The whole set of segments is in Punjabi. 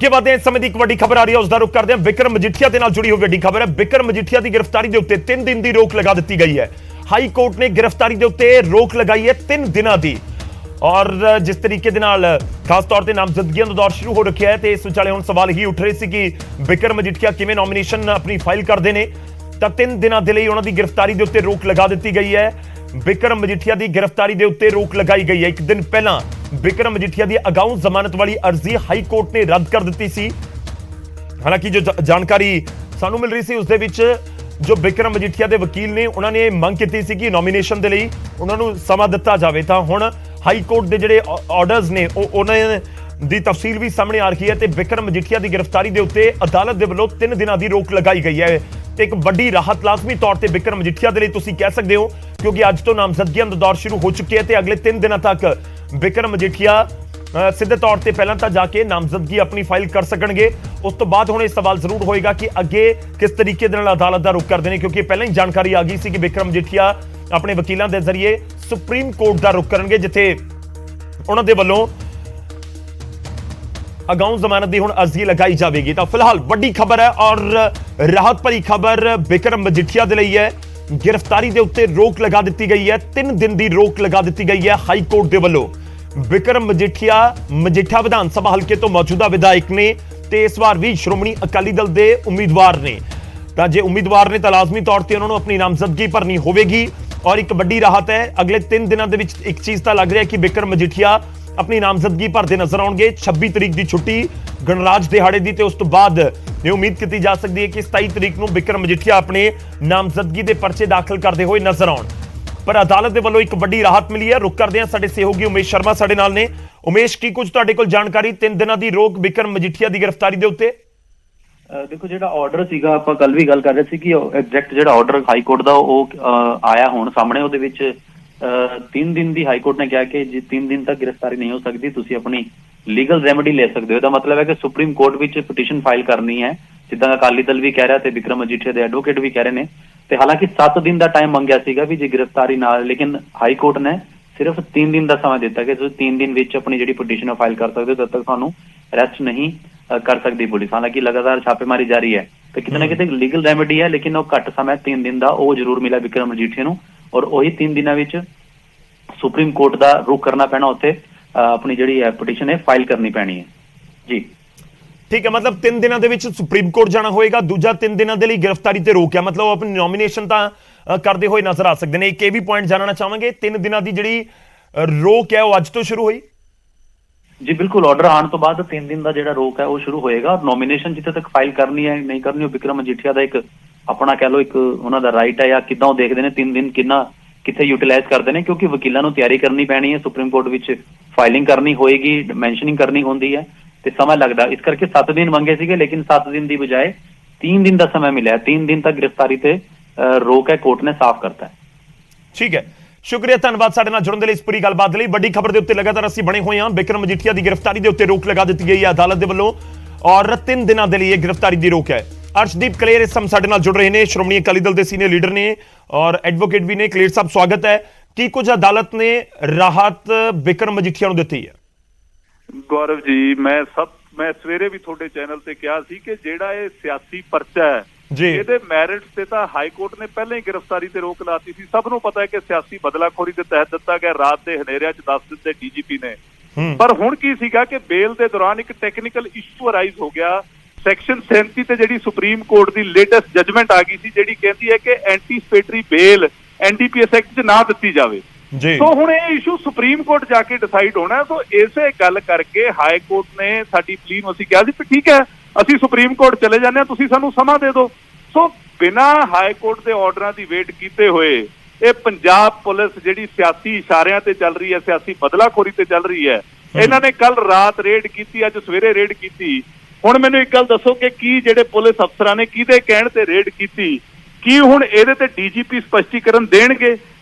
के बाद इस समय की एक वड्डी खबर आ रही है, उसका रुख करते हैं। बिक्रम मजीठिया के नाल जुड़ी हुई वड्डी खबर है। बिक्रम मजीठिया की गिरफ्तारी के उत्ते 3 दिन की रोक लगा दी गई है। हाई कोर्ट ने गिरफ्तारी के उत्ते रोक लगाई है 3 दिनों की। और जिस तरीके दे नाल खास तौर पर नामजदगियां का दौर शुरू हो रखा है, तो इस विचाले हुण सवाल ही उठ रहे थे कि बिक्रम मजीठिया किवें नॉमिनेशन अपनी फाइल करते हैं। तो 3 दिनों के लिए उन्होंने गिरफ्तारी के उत्ते रोक लगा दी गई है। बिक्रम मजीठिया की गिरफ्तारी के उत्ते रोक लगाई गई है। एक दिन पहला बिक्रम मजीठिया की अगाऊ जमानत वाली अर्जी हाई कोर्ट ने रद्द कर दी सी। हालांकि जो जानकारी सानू मिल रही थी उसदे विच जो बिक्रम मजीठिया के वकील ने उन्होंने मंग की थी कि नॉमिनेशन के लिए उन्होंने समा दिता जाए। तो हुण हाई कोर्ट के जिहड़े ऑर्डर्स ने उन्होंने दी तफसील भी सामने आ रही है। तो बिक्रम मजीठिया की गिरफ्तारी के उत्ते अदालत के वलों 3 दिनों की रोक लगाई गई है। एक वड्डी राहत लाजमी तौर पर बिक्रम मजीठिया के लिए तुसीं कह सकते हो, क्योंकि अज तो नामजदगियां का दौर शुरू हो चुके हैं। तो अगले 3 दिनों तक बिक्रम मजीठिया सीधे तौर पर पहला तो जाके नामजदगी अपनी फाइल कर सकणगे। उस तो बाद हुण यह सवाल जरूर होएगा कि अगे किस तरीके दे नाल अदालत का रुख करते हैं, क्योंकि पहले ही जानकारी आ गई सी कि बिक्रम मजीठिया अपने वकीलों के जरिए सुप्रीम कोर्ट का रुख करेंगे, जिथे उन्होंने वलों अगाऊ जमानत की हुण अर्जी लगाई जाएगी। तो फिलहाल वड्डी खबर है और राहत भरी खबर बिक्रम मजीठिया के लिए है। गिरफ्तारी के उत्ते रोक लगा दी गई है। 3 दिन की रोक लगा दी गई है हाई कोर्ट के वलों। बिक्रम मजीठिया मजीठा विधान सभा हल्के तो मौजूदा विधायक ने, ते इस बार भी श्रोमणी अकाली दल के उम्मीदवार ने। तो जे उम्मीदवार ने तो लाजमी तौर पर उन्होंने अपनी नामजदगी भरनी होगी। और एक वड्डी राहत है, अगले 3 दिनों के विच एक चीज तो लग रहा है कि बिक्रम मजीठिया अपनी नामजदगी भरते नजर आउणगे। 26 तरीक की छुट्टी गणराज दिहाड़े की, उस तो बाद ये उम्मीद की जा सकती है कि 27 तरीक को बिक्रम मजीठिया अपने नामजदगी के परचे दाखिल करते हुए नजर आउण। पर अदालत के वलों एक वड्डी राहत मिली है। रुक करते हैं, साडे सहयोगी उमेश शर्मा साडे नाल ने। उमेश, की कुछ तुहाडे कोल जानकारी 3 दिनों की रोक बिक्रम मजीठिया की गिरफ्तारी के उत्ते? देखो, जो ऑर्डर सीगा आपां कल भी गल कर रहे थे कि एग्जैक्ट जो ऑर्डर हाई कोर्ट का वो आया हुण सामने, उहदे विच 3 दिन की हाई कोर्ट ने कहा कि जे 3 दिन तक गिरफ्तारी नहीं हो सकती, तुसीं अपनी लीगल रेमेडी ले सकते हो। इसका मतलब है कि सुप्रीम कोर्ट विच पिटीशन फाइल करनी है, जिद्दां अकाली दल भी कह रहा है, बिक्रम मजीठिया के एडवोकेट भी कह रहे हैं। तो हालांकि 7 दिन का टाइम मंगया सीगा भी जे गिरफ्तारी ना, लेकिन हाई कोर्ट ने सिर्फ 3 दिन का समय दिता कि तुसीं 3 दिन विच अपनी जिहड़ी पिटीशन फाइल कर सकते हो, तब तक तुहानूं अरेस्ट नहीं कर सकती पुलिस। हालांकि लगातार छापेमारी जारी है, तो कितने ना कितने लीगल रेमेडी है, लेकिन वो घट समय 3 दिन का वो जरूर मिला बिक्रम मजीठिया नूं। और वही 3 दिनों विच सुप्रीम कोर्ट का रुख करना पैना, उत्थे अपनी जिहड़ी पिटीशन है फाइल करनी पैनी है जी। ठीक है, मतलब 3 दिनों के सुप्रीम कोर्ट जाना होगा। दूजा 3 दिनों के लिए गिरफ्तारी ते रोक है, मतलब वो अपनी नॉमिनेशन तो करते हुए नजर आ सकते हैं। एक ये भी पॉइंट जानना चाहांगे, 3 दिनों की जिहड़ी रोक है वो अज तो शुरू हुई? जी बिल्कुल, ऑर्डर आने तो बाद 3 दिन का जो रोक है वो शुरू होएगा। और नॉमिनेशन जिथे तक फाइल करनी है नहीं करनी, बिक्रम मजीठिया का एक अपना कह लो एक उन्होंने राइट है, या किदा वो देखते हैं 3 दिन कितना कितने यूटिलाइज करते हैं, क्योंकि वकीलों को तैयारी करनी पैनी है, सुप्रीम कोर्ट विच फाइलिंग करनी होएगी, मैंशनिंग करनी होंदी है, तो समय लगता। इस करके 7 दिन मंगे थे, लेकिन 7 दिन की बजाय 3 दिन का समय मिला है। 3 दिन तक गिरफ्तारी से रोक है, कोर्ट ने साफ करता है। ठीक है, शुक्रिया, धन्यवाद साडे नाल जुड़न दे लई। इस पूरी गलबात लई वड्डी खबर दे उत्ते लगातार असीं बने हुए हां। बिक्रम मजीठिया की गिरफ्तारी दे उत्ते रोक लगा दी गई है अदालत दे वल्लों और 3 दिनों के लिए गिरफ्तारी की रोक है। अर्शदीप कलेर इस समय साडे नाल जुड़ रहे हैं, श्रोमणी अकाली दल के सीनियर लीडर ने और एडवोकेट भी ने। कलेर साहब, स्वागत है। की कुछ अदालत ने राहत बिक्रम मजीठिया नूं दित्ती है? गौरव जी, मैं सवेरे भी थोड़े चैनल से कहा सी कि जेड़ा ये सियासी पर्चा है ਇਹਦੇ ਮੈਰਿਟਸ ਤੇ ਤਾਂ ਹਾਈ ਕੋਰਟ ਨੇ ਪਹਿਲਾਂ ਹੀ ਗ੍ਰਿਫਤਾਰੀ ਤੇ ਰੋਕ ਲਾਤੀ ਸੀ। ਸਭ ਨੂੰ ਪਤਾ ਹੈ ਕਿ ਸਿਆਸੀ ਬਦਲਾਖੋਰੀ ਦੇ ਤਹਿਤ ਦਿੱਤਾ ਗਿਆ, ਰਾਤ ਦੇ ਹਨੇਰਿਆਂ 'ਚ ਦੱਸ ਦਿੱਤੇ ਡੀਜੀਪੀ ਨੇ। ਪਰ ਹੁਣ ਕੀ ਸੀਗਾ ਕਿ ਬੇਲ ਦੇ ਦੌਰਾਨ ਇੱਕ ਟੈਕਨੀਕਲ ਇਸ਼ੂ ਅਰਾਈਜ਼ ਹੋ ਗਿਆ। ਸੈਕਸ਼ਨ 37 ਤੇ ਜਿਹੜੀ ਸੁਪਰੀਮ ਕੋਰਟ ਦੀ ਲੇਟੈਸਟ ਜਜਮੈਂਟ ਆ ਗਈ ਸੀ, ਜਿਹੜੀ ਕਹਿੰਦੀ ਹੈ ਕਿ ਐਂਟੀਸਪੇਟਰੀ ਬੇਲ ਐਨਡੀਪੀਐਸ ਐਕਟ 'ਚ ਨਾ ਦਿੱਤੀ ਜਾਵੇ। ਸੋ ਹੁਣ ਇਹ ਇਸ਼ੂ ਸੁਪਰੀਮ ਕੋਰਟ ਜਾ ਕੇ ਡਿਸਾਈਡ ਹੋਣਾ। ਸੋ ਇਸੇ ਗੱਲ ਕਰਕੇ ਹਾਈ ਕੋਰਟ ਨੇ ਸਾਡੀ ਪਲੀ ਨੂੰ ਅਸੀਂ ਕਿਹਾ ਸੀ ਕਿ ਠੀਕ ਹੈ, ਅਸੀਂ ਸੁਪਰੀਮ ਕੋਰਟ ਚਲੇ ਜਾਂਦੇ ਹਾਂ, ਤੁਸੀਂ ਸਾਨੂੰ ਸਮਾਂ ਦੇ ਦਿਓ। ਸੋ ਬਿਨਾਂ ਹਾਈ ਕੋਰਟ ਦੇ ਆਰਡਰਾਂ ਦੀ ਵੇਟ ਕੀਤੇ ਹੋਏ ਇਹ ਪੰਜਾਬ ਪੁਲਿਸ ਜਿਹੜੀ ਸਿਆਸੀ ਇਸ਼ਾਰਿਆਂ ਤੇ ਚੱਲ ਰਹੀ ਹੈ, ਸਿਆਸੀ ਬਦਲਾਖੋਰੀ ਤੇ ਚੱਲ ਰਹੀ ਹੈ, ਇਹਨਾਂ ਨੇ ਕੱਲ ਰਾਤ ਰੇਡ ਕੀਤੀ, ਅੱਜ ਸਵੇਰੇ ਰੇਡ ਕੀਤੀ। ਹੁਣ ਮੈਨੂੰ ਇੱਕ ਗੱਲ ਦੱਸੋ ਕਿ ਕੀ ਜਿਹੜੇ ਪੁਲਿਸ ਅਫਸਰਾਂ ਨੇ ਕਿਹਦੇ ਕਹਿਣ ਤੇ ਰੇਡ ਕੀਤੀ, ਕੀ ਹੁਣ ਇਹਦੇ ਤੇ ਡੀਜੀਪੀ ਸਪਸ਼ਟੀਕਰਨ ਦੇਣਗੇ?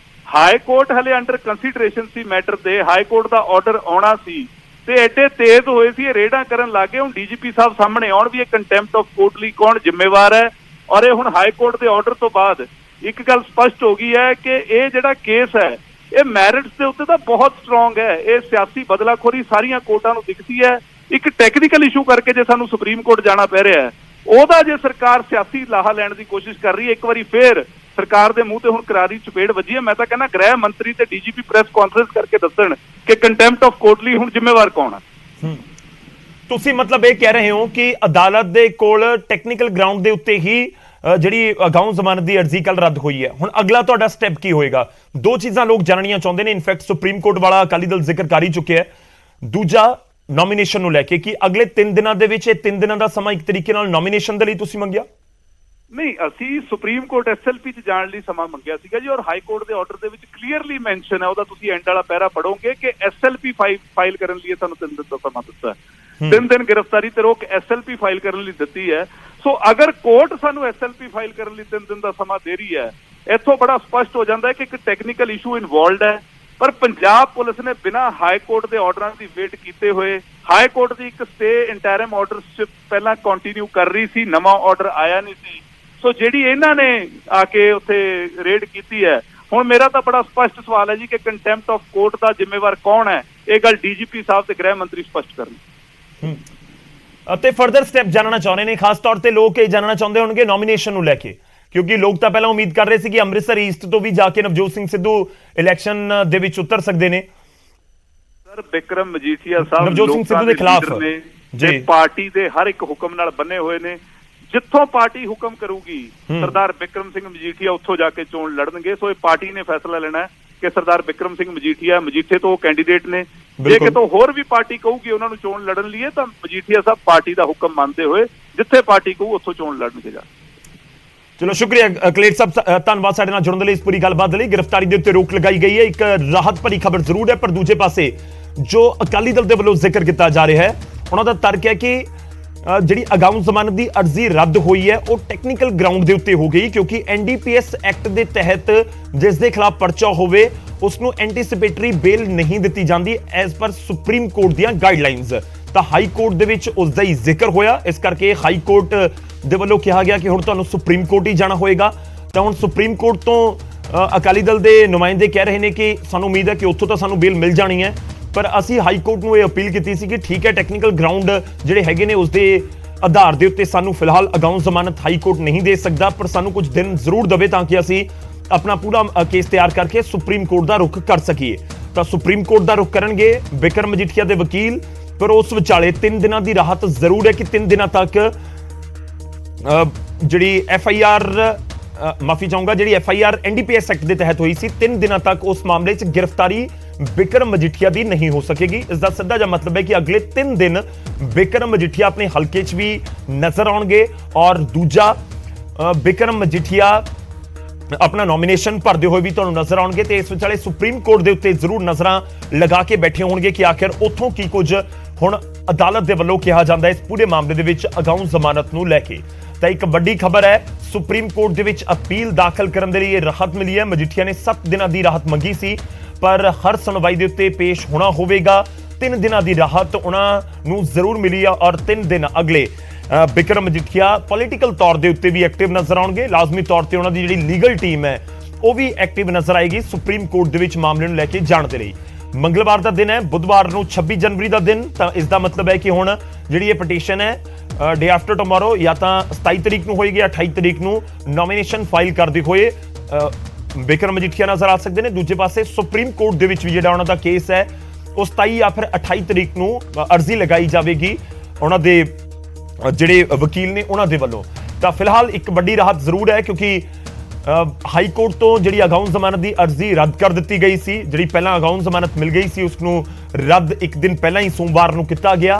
ਹਾਈ ਕੋਰਟ ਹਲੇ ਅੰਡਰ ਕੰਸੀਡਰੇਸ਼ਨ ਸੀ ਮੈਟਰ ਦੇ, ਹਾਈ ਕੋਰਟ ਦਾ ਆਰਡਰ ਆਉਣਾ ਸੀ ਤੇ ਐਡੇ ਤੇਜ਼ ਹੋਏ ਸੀ, ਇਹ ਰੇਡਾਂ ਕਰਨ ਲੱਗੇ। ਹੁਣ ਡੀਜੀਪੀ ਸਾਹਿਬ ਸਾਹਮਣੇ ਆਉਣ ਵੀ ਇਹ ਕੰਟੈਂਪਟ ਆਫ ਕੋਰਟ ਲਈ ਕੌਣ ਜ਼ਿੰਮੇਵਾਰ ਹੈ। ਔਰ ਇਹ ਹੁਣ ਹਾਈ ਕੋਰਟ ਦੇ ਆਰਡਰ ਤੋਂ ਬਾਅਦ ਇੱਕ ਗੱਲ ਸਪਸ਼ਟ ਹੋ ਗਈ ਹੈ ਕਿ ਇਹ ਜਿਹੜਾ ਕੇਸ ਹੈ ਇਹ ਮੈਰਿਟਸ ਦੇ ਉੱਤੇ ਤਾਂ ਬਹੁਤ ਸਟਰੋਂਗ ਹੈ। ਇਹ ਸਿਆਸੀ ਬਦਲਾਖੋਰੀ ਸਾਰੀਆਂ ਕੋਰਟਾਂ ਨੂੰ ਦਿਖਦੀ ਹੈ। ਇੱਕ ਟੈਕਨੀਕਲ ਇਸ਼ੂ ਕਰਕੇ ਜੇ ਸਾਨੂੰ ਸੁਪਰੀਮ ਕੋਰਟ ਜਾਣਾ ਪੈ ਰਿਹਾ ਹੈ, ਉਹਦਾ ਜੇ ਸਰਕਾਰ ਸਿਆਸੀ ਲਾਹਾ ਲੈਣ ਦੀ ਕੋਸ਼ਿਸ਼ ਕਰ ਰਹੀ ਹੈ, ਇੱਕ ਵਾਰੀ ਫੇਰ ਸਰਕਾਰ ਦੇ ਮੂੰਹ ਤੇ ਹੁਣ ਕਰਾਰੀ ਚਪੇੜ ਵੱਜੀ ਹੈ। ਮੈਂ ਤਾਂ ਕਹਿੰਦਾ ਗ੍ਰਹਿ ਮੰਤਰੀ ਤੇ ਡੀਜੀਪੀ ਪ੍ਰੈਸ ਕਾਨਫਰੰਸ ਕਰਕੇ ਦੱਸਣ ਕਿ ਕੰਟੈਂਪਟ ਆਫ ਕੋਰਟ ਲਈ ਹੁਣ ਜ਼ਿੰਮੇਵਾਰ ਕੌਣ ਹੈ। ਤੁਸੀਂ ਮਤਲਬ ਇਹ ਕਹਿ ਰਹੇ ਹੋ ਕਿ ਅਦਾਲਤ ਦੇ ਕੋਲ ਟੈਕਨੀਕਲ ਗਰਾਊਂਡ ਦੇ ਉੱਤੇ ਹੀ ਜਿਹੜੀ ਅਗਾਊਂ ਜ਼ਮਾਨਤ ਦੀ ਅਰਜ਼ੀ ਕੱਲ ਰੱਦ ਹੋਈ ਹੈ, ਹੁਣ ਅਗਲਾ ਤੁਹਾਡਾ ਸਟੈਪ ਕੀ ਹੋਏਗਾ? ਦੋ ਚੀਜ਼ਾਂ ਲੋਕ ਜਾਣਨੀਆਂ ਚਾਹੁੰਦੇ ਨੇ। ਇਨਫੈਕਟ ਸੁਪਰੀਮ ਕੋਰਟ ਵਾਲਾ ਅਕਾਲੀ ਦਲ ਜ਼ਿਕਰ ਕਰ ਹੀ ਚੁੱਕਿਆ ਹੈ। ਦੂਜਾ, ਨੋਮੀਨੇਸ਼ਨ ਨੂੰ ਲੈ ਕੇ ਕਿ ਅਗਲੇ 3 ਦਿਨਾਂ ਦੇ ਵਿੱਚ, ਇਹ 3 ਦਿਨਾਂ ਦਾ ਸਮਾਂ ਇੱਕ ਤਰੀਕੇ ਨਾਲ ਨੋਮੀਨੇਸ਼ਨ ਦੇ ਲਈ ਤੁਸੀਂ ਮੰਗਿਆ? ਨਹੀਂ, ਅਸੀਂ ਸੁਪਰੀਮ ਕੋਰਟ ਐਸਐਲਪੀ 'ਚ ਜਾਣ ਲਈ ਸਮਾਂ ਮੰਗਿਆ ਸੀਗਾ ਜੀ, ਔਰ ਹਾਈ ਕੋਰਟ ਦੇ ਆਰਡਰ ਦੇ ਵਿੱਚ ਕਲੀਅਰਲੀ ਮੈਂਸ਼ਨ ਹੈ, ਉਹਦਾ ਤੁਸੀਂ ਐਂਡ ਵਾਲਾ ਪੈਰਾ ਪੜੋਗੇ ਕਿ ਐਸਐਲਪੀ ਫਾਈਲ ਕਰਨ ਲਈ ਸਾਨੂੰ 3 ਦਿਨ ਦਾ ਸਮਾਂ ਦਿੱਤਾ ਹੈ। 3 ਦਿਨ ਗ੍ਰਿਫਤਾਰੀ ਤੇ ਰੋਕ ਐਸਐਲਪੀ ਫਾਈਲ ਕਰਨ ਲਈ ਦਿੱਤੀ ਹੈ। ਸੋ ਅਗਰ ਕੋਰਟ ਸਾਨੂੰ ਐਸਐਲਪੀ ਫਾਈਲ ਕਰਨ ਲਈ 3 ਦਿਨ ਦਾ ਸਮਾਂ ਦੇ ਰਹੀ ਹੈ, ਇੱਥੋਂ ਬੜਾ ਸਪਸ਼ਟ ਹੋ ਜਾਂਦਾ ਹੈ ਕਿ ਇੱਕ ਟੈਕਨੀਕਲ ਇਸ਼ੂ ਇਨਵੋਲਵਡ ਹੈ। ਪਰ ਪੰਜਾਬ ਪੁਲਿਸ ਨੇ ਬਿਨਾਂ ਹਾਈ ਕੋਰਟ ਦੇ ਆਰਡਰਾਂ ਦੀ ਵੇਟ ਕੀਤੇ ਹੋਏ, ਹਾਈ ਕੋਰਟ ਦੀ ਇੱਕ ਸਟੇ ਇੰਟਰਮ ਆਰਡਰ ਪਹਿਲਾਂ ਕੰਟੀਨਿਊ ਕਰ ਰਹੀ ਸੀ, ਨਵਾਂ ਆਰਡਰ ਆਇਆ ਨਹੀਂ ਸੀ। ਸੋ ਜਿਹੜੀ ਇਹਨਾਂ ਨੇ ਆ ਕੇ ਉੱਥੇ ਰੇਡ ਕੀਤੀ ਹੈ, ਹੁਣ ਮੇਰਾ ਤਾਂ ਬੜਾ ਸਪਸ਼ਟ ਸਵਾਲ ਹੈ ਜੀ ਕਿ ਕੰਟੈਂਪਟ ਆਫ ਕੋਰਟ ਦਾ ਜ਼ਿੰਮੇਵਾਰ ਕੌਣ ਹੈ? ਇਹ ਗੱਲ ਡੀਜੀਪੀ ਸਾਹਿਬ ਤੇ ਗ੍ਰਹਿ ਮੰਤਰੀ ਸਪਸ਼ਟ ਕਰਨ। ਅਤੇ ਫਰਦਰ ਸਟੈਪ ਜਾਣਨਾ ਚਾਹੁੰਦੇ ਨੇ, ਖਾਸ ਤੌਰ ਤੇ ਲੋਕ ਇਹ ਜਾਣਨਾ ਚਾਹੁੰਦੇ ਹੋਣਗੇ ਨੋਮੀਨੇਸ਼ਨ ਨੂੰ ਲੈ ਕੇ, ਕਿਉਂਕਿ ਲੋਕ ਤਾਂ ਪਹਿਲਾਂ ਉਮੀਦ ਕਰ ਰਹੇ ਸੀ ਕਿ ਅੰਮ੍ਰਿਤਸਰ ਈਸਟ ਤੋਂ ਵੀ ਜਾ ਕੇ ਨਵਜੋਤ ਸਿੰਘ ਸਿੱਧੂ ਇਲੈਕਸ਼ਨ ਦੇ ਵਿੱਚ ਉਤਰ ਸਕਦੇ ਨੇ। ਸਰ, ਬਿਕਰਮ ਮਜੀਠੀਆ ਸਾਹਿਬ ਨਵਜੋਤ ਸਿੰਘ ਸਿੱਧੂ ਦੇ ਖਿਲਾਫ ਜੀ ਪਾਰਟੀ ਦੇ ਹਰ ਇੱਕ ਹੁਕਮ ਨਾਲ ਬੰਨੇ ਹੋਏ ਨੇ। ਜਿੱਥੋਂ ਪਾਰਟੀ ਹੁਕਮ ਕਰੂਗੀ ਸਰਦਾਰ ਬਿਕਰਮ ਸਿੰਘ ਮਜੀਠੀਆ ਉੱਥੋਂ ਜਾ ਕੇ ਚੋਣ ਲੜਨਗੇ। ਸੋ ਇਹ ਪਾਰਟੀ ਨੇ ਫੈਸਲਾ ਲੈਣਾ ਹੈ ਕਿ ਸਰਦਾਰ ਬਿਕਰਮ ਸਿੰਘ ਮਜੀਠੇ ਤੋਂ ਉਹ ਕੈਂਡੀਡੇਟ ਨੇ। ਜੇ ਕਿਤੋਂ ਹੋਰ ਵੀ ਪਾਰਟੀ ਕਹੂਗੀ ਉਹਨਾਂ ਨੂੰ ਚੋਣ ਲੜਨ ਲਈ, ਤਾਂ ਮਜੀਠੀਆ ਸਾਹਿਬ ਪਾਰਟੀ ਦਾ ਹੁਕਮ ਮੰਨਦੇ ਹੋਏ ਜਿੱਥੇ ਪਾਰਟੀ ਕਹੂ ਉੱਥੋਂ ਚੋਣ ਲੜਨਗੇ ਜਾ। ਚਲੋ ਸ਼ੁਕਰੀਆ ਕਲੇਟ ਸਾਹਿਬ, ਧੰਨਵਾਦ ਸਾਡੇ ਨਾਲ ਜੁੜਨ ਦੇ ਲਈ, ਇਸ ਪੂਰੀ ਗੱਲਬਾਤ ਲਈ। ਗ੍ਰਿਫਤਾਰੀ ਦੇ ਉੱਤੇ ਰੋਕ ਲਗਾਈ ਗਈ ਹੈ, ਇੱਕ ਰਾਹਤ ਭਰੀ ਖਬਰ ਜ਼ਰੂਰ ਹੈ, ਪਰ ਦੂਜੇ ਪਾਸੇ ਜੋ ਅਕਾਲੀ ਦਲ ਦੇ ਵੱਲੋਂ ਜ਼ਿਕਰ ਕੀਤਾ ਜਾ ਰਿਹਾ ਹੈ, ਉਹਨਾਂ ਦਾ ਤਰਕ ਹੈ ਕਿ ਜਿਹੜੀ ਅਗਾਊਂ ਜ਼ਮਾਨਤ ਦੀ ਅਰਜ਼ੀ ਰੱਦ ਹੋਈ ਹੈ ਉਹ ਟੈਕਨੀਕਲ ਗਰਾਊਂਡ ਦੇ ਉੱਤੇ ਹੋ ਗਈ, ਕਿਉਂਕਿ ਐਨਡੀਪੀਐਸ ਐਕਟ ਦੇ ਤਹਿਤ ਜਿਸ ਦੇ ਖਿਲਾਫ ਪਰਚਾ ਹੋਵੇ ਉਸ ਨੂੰ ਐਂਟੀਸਿਪੇਟਰੀ ਬੇਲ ਨਹੀਂ ਦਿੱਤੀ ਜਾਂਦੀ ਐਜ਼ ਪਰ ਸੁਪਰੀਮ ਕੋਰਟ ਦੀਆਂ ਗਾਈਡਲਾਈਨਸ। ਤਾਂ ਹਾਈ ਕੋਰਟ ਦੇ ਵਿੱਚ ਉਸ ਦਾ ਹੀ ਜ਼ਿਕਰ ਹੋਇਆ, ਇਸ ਕਰਕੇ ਹਾਈ ਕੋਰਟ ਦੇ ਵੱਲੋਂ ਕਿਹਾ ਗਿਆ ਕਿ ਹੁਣ ਤੁਹਾਨੂੰ ਸੁਪਰੀਮ ਕੋਰਟ ਹੀ ਜਾਣਾ ਹੋਏਗਾ। ਤਾਂ ਹੁਣ ਸੁਪਰੀਮ ਕੋਰਟ ਤੋਂ ਅਕਾਲੀ ਦਲ ਦੇ ਨੁਮਾਇੰਦੇ ਕਹਿ ਰਹੇ ਨੇ ਕਿ ਸਾਨੂੰ ਉਮੀਦ ਹੈ ਕਿ ਉੱਥੋਂ ਤਾਂ ਸਾਨੂੰ ਬੇਲ ਮਿਲ ਜਾਣੀ ਹੈ, ਪਰ ਅਸੀਂ ਹਾਈ ਕੋਰਟ ਨੂੰ ਇਹ ਅਪੀਲ ਕੀਤੀ ਸੀ ਕਿ ਠੀਕ ਹੈ, ਟੈਕਨੀਕਲ ਗਰਾਊਂਡ ਜਿਹੜੇ ਹੈਗੇ ਨੇ ਉਸ ਦੇ ਆਧਾਰ ਦੇ ਉੱਤੇ ਸਾਨੂੰ ਫਿਲਹਾਲ ਅਗਾਊਂ ਜ਼ਮਾਨਤ ਹਾਈ ਕੋਰਟ ਨਹੀਂ ਦੇ ਸਕਦਾ, ਪਰ ਸਾਨੂੰ ਕੁਝ ਦਿਨ ਜ਼ਰੂਰ ਦੇਵੇ ਤਾਂ ਕਿ ਅਸੀਂ ਆਪਣਾ ਪੂਰਾ ਕੇਸ ਤਿਆਰ ਕਰਕੇ ਸੁਪਰੀਮ ਕੋਰਟ ਦਾ ਰੁਖ ਕਰ ਸਕੀਏ। ਤਾਂ ਸੁਪਰੀਮ ਕੋਰਟ ਦਾ ਰੁਖ ਕਰਨਗੇ ਬਿਕਰਮ ਮਜੀਠੀਆ ਦੇ ਵਕੀਲ, ਪਰ ਉਸ ਵਿਚਾਲੇ 3 ਦਿਨਾਂ ਦੀ ਰਾਹਤ ਜ਼ਰੂਰ ਹੈ ਕਿ 3 ਦਿਨਾਂ ਤੱਕ ਜਿਹੜੀ ਜਿਹੜੀ FIR NDPS ਐਕਟ ਦੇ ਤਹਿਤ ਹੋਈ ਸੀ, 3 ਦਿਨਾਂ ਤੱਕ ਉਸ ਮਾਮਲੇ 'ਚ ਗ੍ਰਿਫਤਾਰੀ ਬਿਕਰਮ ਮਜੀਠੀਆ ਦੀ ਨਹੀਂ ਹੋ ਸਕੇਗੀ। ਇਸ ਦਾ ਸਿੱਧਾ ਜਿਹਾ ਮਤਲਬ ਹੈ ਕਿ ਅਗਲੇ 3 ਦਿਨ ਬਿਕਰਮ ਮਜੀਠੀਆ ਆਪਣੇ ਹਲਕੇ 'ਚ ਵੀ ਨਜ਼ਰ ਆਉਣਗੇ, ਔਰ ਦੂਜਾ ਬਿਕਰਮ ਮਜੀਠੀਆ ਆਪਣਾ ਨੋਮੀਨੇਸ਼ਨ ਭਰਦੇ ਹੋਏ ਵੀ ਤੁਹਾਨੂੰ ਨਜ਼ਰ ਆਉਣਗੇ। ਤੇ ਇਸ ਵਿਚਾਲੇ ਸੁਪਰੀਮ ਕੋਰਟ ਦੇ ਉੱਤੇ ਜ਼ਰੂਰ ਨਜ਼ਰਾਂ ਲਗਾ ਕੇ ਬੈਠੇ ਹੋਣਗੇ ਕਿ ਆਖਿਰ ਉੱਥੋਂ ਕੀ ਕੁਝ ਹੁਣ ਅਦਾਲਤ ਦੇ ਵੱਲੋਂ ਕਿਹਾ ਜਾਂਦਾ ਇਸ ਪੂਰੇ ਮਾਮਲੇ ਦੇ ਵਿੱਚ ਅਗਾਊਂ ਜ਼ਮਾਨਤ ਨੂੰ ਲੈ ਕੇ। ਤਾਂ ਇੱਕ ਵੱਡੀ ਖਬਰ ਹੈ, ਸੁਪਰੀਮ ਕੋਰਟ ਦੇ ਵਿੱਚ ਅਪੀਲ ਦਾਖਲ ਕਰਨ ਦੇ ਲਈ ਇਹ ਰਾਹਤ ਮਿਲੀ ਹੈ। ਮਜੀਠੀਆ ਨੇ 7 ਦਿਨਾਂ ਦੀ ਰਾਹਤ ਮੰਗੀ ਸੀ, ਪਰ ਹਰ ਸੁਣਵਾਈ ਦੇ ਉੱਤੇ ਪੇਸ਼ ਹੋਣਾ ਹੋਵੇਗਾ। 3 ਦਿਨਾਂ ਦੀ ਰਾਹਤ ਉਹਨਾਂ ਨੂੰ ਜ਼ਰੂਰ ਮਿਲੀ ਹੈ, ਔਰ 3 ਦਿਨ ਅਗਲੇ ਬਿਕਰਮ ਮਜੀਠੀਆ ਪੋਲੀਟੀਕਲ ਤੌਰ ਦੇ ਉੱਤੇ ਵੀ ਐਕਟਿਵ ਨਜ਼ਰ ਆਉਣਗੇ। ਲਾਜ਼ਮੀ ਤੌਰ ਤੇ ਉਹਨਾਂ ਦੀ ਜਿਹੜੀ ਲੀਗਲ ਟੀਮ ਹੈ ਉਹ ਵੀ ਐਕਟਿਵ ਨਜ਼ਰ ਆਏਗੀ ਸੁਪਰੀਮ ਕੋਰਟ ਦੇ ਵਿੱਚ ਮਾਮਲੇ ਨੂੰ ਲੈ ਕੇ ਜਾਣ ਦੇ ਲਈ। ਮੰਗਲਵਾਰ ਦਾ ਦਿਨ ਹੈ, ਬੁੱਧਵਾਰ ਨੂੰ 26 ਜਨਵਰੀ ਦਾ ਦਿਨ। ਤਾਂ ਇਸ ਦਾ ਮਤਲਬ ਹੈ ਕਿ ਹੁਣ ਜਿਹੜੀ ਇਹ ਪਟੀਸ਼ਨ ਹੈ ਡੇ ਆਫਟਰ ਟੁਮਾਰੋ ਜਾਂ ਤਾਂ 27 ਤਰੀਕ ਨੂੰ ਹੋਏਗੀ, 28 ਤਰੀਕ ਨੂੰ ਨੋਮੀਨੇਸ਼ਨ ਫਾਈਲ ਕਰਦੇ ਹੋਏ ਬਿਕਰਮ ਮਜੀਠੀਆ ਨਜ਼ਰ ਆ ਸਕਦੇ ਨੇ। ਦੂਜੇ ਪਾਸੇ ਸੁਪਰੀਮ ਕੋਰਟ ਦੇ ਵਿੱਚ ਵੀ ਜਿਹੜਾ ਉਹਨਾਂ ਦਾ ਕੇਸ ਹੈ ਉਹ 27 ਜਾਂ ਫਿਰ 28 ਤਰੀਕ ਨੂੰ ਅਰਜ਼ੀ ਲਗਾਈ ਜਾਵੇਗੀ ਉਹਨਾਂ ਦੇ ਜਿਹੜੇ ਵਕੀਲ ਨੇ ਉਹਨਾਂ ਦੇ ਵੱਲੋਂ। ਤਾਂ ਫਿਲਹਾਲ ਇੱਕ ਵੱਡੀ ਰਾਹਤ ਜ਼ਰੂਰ ਹੈ, ਕਿਉਂਕਿ ਹਾਈ ਕੋਰਟ ਤੋਂ ਜਿਹੜੀ ਅਗਾਊਂ ਜ਼ਮਾਨਤ ਦੀ ਅਰਜ਼ੀ ਰੱਦ ਕਰ ਦਿੱਤੀ ਗਈ ਸੀ। ਜਿਹੜੀ ਪਹਿਲਾਂ ਅਗਾਊਂ ਜ਼ਮਾਨਤ ਮਿਲ ਗਈ ਸੀ ਉਸ ਨੂੰ ਰੱਦ ਇੱਕ ਦਿਨ ਪਹਿਲਾਂ ਹੀ ਸੋਮਵਾਰ ਨੂੰ ਕੀਤਾ ਗਿਆ।